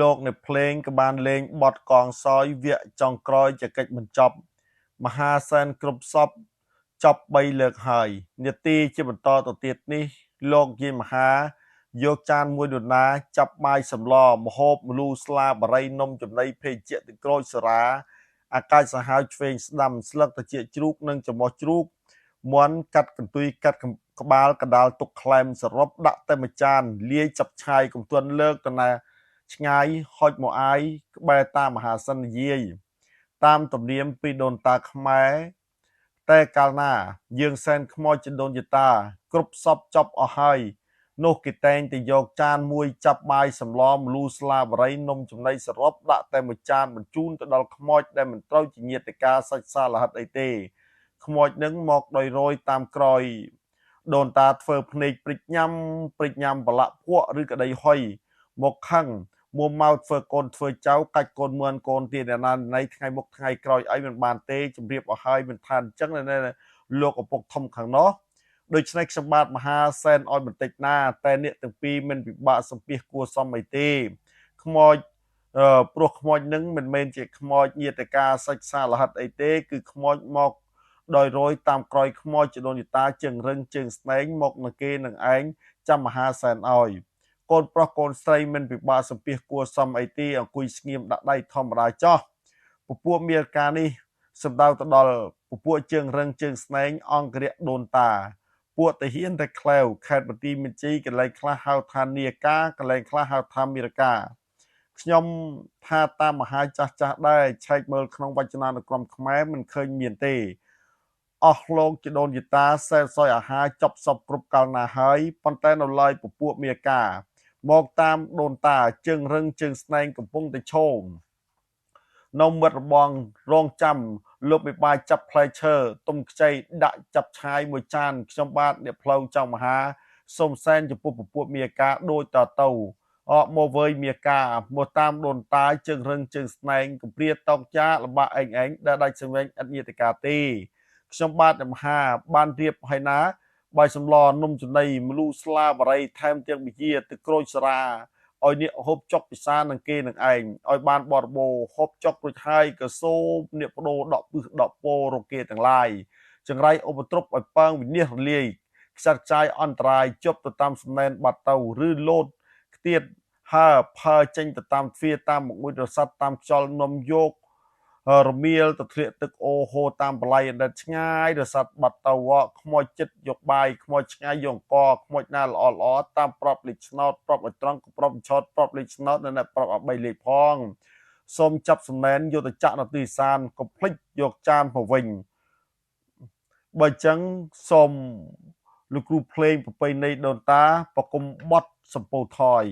លោកនៅភ្លេងក៏បានលេងបទកងសោយវគ្គចុងក្រោយជាកិច្ចបញ្ចប់មហាសែនគ្រប់សពចប់3លើកហើយនាទីជាបន្តទៅទៀតនេះលោកយាយមហាយកចានមួយដុល្លារចាប់បាយសម្លម្ហូបម្លូស្លាបារីនំចំណីភេសជ្ជៈទឹកក្រូចសារាអាកាចសាហាវឆ្វេងស្ដាំស្លឹកត្រចៀកជ្រូកនិងចំបោះជ្រូកមន់កាត់កន្ទុយកាត់ក្បាលកដាលទុកក្លែមសរុបដាក់តែមួយចានលាយចាប់ឆាយកំទន់លើកទៅណាឆ្ងាយហុចមកអាយក្បែរតាមមហាសិននិយាយតាមទំនៀមពីដូនតាខ្មែរតែកាលណាយើងសែនខ្មោចចដូនយតាគ្រប់សពចប់អស់ហើយនោះគេតែងតែយកចានមួយចាប់បាយសម្លម្លូស្លាបារីនំចំណីសរុបដាក់តែមួយចានបញ្ជូនទៅដល់ខ្មោចដែលមិនត្រូវជាញាតិការសាច់សាលហិតអីទេខ្មោចនឹងមកដោយរយតាមក្រោយដូនតាធ្វើភ្នែកព្រិចញ៉ាំប្រឡាក់ភក់ឬក្តីហុយមកខឹងមួម៉ៅធ្វើកូនធ្វើចៅកាច់កូនមឿនកូនទៀតណាណៃថ្ងៃមុខថ្ងៃក្រោយអីមិនបានទេជំរាបអស់ហើយមិនថាអញ្ចឹងលោកឪពុកធំខាងនោះដូច្នេះខ្ញុំបាទមហាសែនឲ្យបន្តិចណាតែអ្នកទាំងពីរមិនពិបាកសម្ភាសគួរសមអីទេខ្មោចព្រោះខ្មោចនឹងមិនមែនជាខ្មោចញាតិការសាច់សាលហិតអីទេគឺខ្មោចមកដោយរយតាមក្រោយខ្មោចចដូនយតាជើងរឹងជើងស្នែងមកនឹងគេនឹងឯងចាំមហាសែនឲ្យកូនប្រុសកូនស្រីមិនពិបាកសម្ភាសគួរសមអីទេអង្គុយស្ងៀមដាក់ដៃធម្មតាចោះពពួកមានការនេះសម្ដៅទៅដល់ពពួកជើងរឹងជើងស្នែងអង្គរៈដូនតាពួកតាហ៊ានតែក្លែវខេត្តបន្ទាយមានជ័យកន្លែងខ្លះហៅថានីកាកន្លែងខ្លះហៅថាមីរកាខ្ញុំថាតាមមហាចាស់ដែរឆែកមើលក្នុងវចនានុក្រមខ្មែរមិនឃើញមានទេអស់លោកចដូនយតាសែនសយអាហារចប់សពគ្រប់កាលណាហើយប៉ុន្តែនៅឡើយពពួកមីកាមកតាមដូនតាជើងរឹងជើងស្នែងកំពុងតែឈោមនៅមិត្តរបងរងចាំលោកមេបាយចាប់ផ្លែឈើទុំខ្ចីដាក់ចាប់ឆាយមួយចានខ្ញុំបាទអ្នកផ្លូវចង់មហាសូមសែនចំពោះពពួកមីកាដូចតទៅអកមកវើយមីកាមកតាមដូនតាជើងរឹងជើងស្នែងកំព្រាតោកចាលបាក់ឯងដែលដាច់សង្វេងអត់ញាតិកាទេខ្ញុំបាទអ្នកមហាបានរៀបហើយណាបាយសម្លនំចំណីម្លូស្លាបារីថែមទាំងវិជាទឹកក្រូចសារាឲ្យអ្នកហូបចុកពិសានឹងគេនឹងឯងឲ្យបានបរិបូរហូបចុករួចហើយក៏សូមអ្នកបដូរដកពឹសដកពោរកគេទាំងឡាយចង្រៃឧបទ្រពឲ្យប៉ើងវិនិច្ឆ័យរលាយខ្ចាត់ចាយអន្តរាយជប់ទៅតាមសំណែនបាត់ទៅឬលោតខ្ទៀតហើផើចេញទៅតាមទ្វារតាមមុខមួយរស័តតាមខ្យល់នំយករមៀលទៅធ្លាក់ទឹកអូហូតាមបល័យអណ្ដែតឆ្ងាយរស័តបាត់ទៅខ្មោចចិត្តយកបាយខ្មោចឆ្ងាយយកអង្គខ្មោចណាល្អតាមប្រាប់លេខឆ្នោតប្រាប់ឲ្យត្រង់ប្រាប់ឆោតប្រាប់លេខឆ្នោតនៅប្រាប់ឲ្យ3លេខផងសូមចាប់សំណែនយកទៅចាក់នៅទីសានកុំភ្លេចយកចានមកវិញបើអញ្ចឹងសូមលោកគ្រូភ្លេងប្រពៃណីដូនតាប្រគំបទសំពោធថយ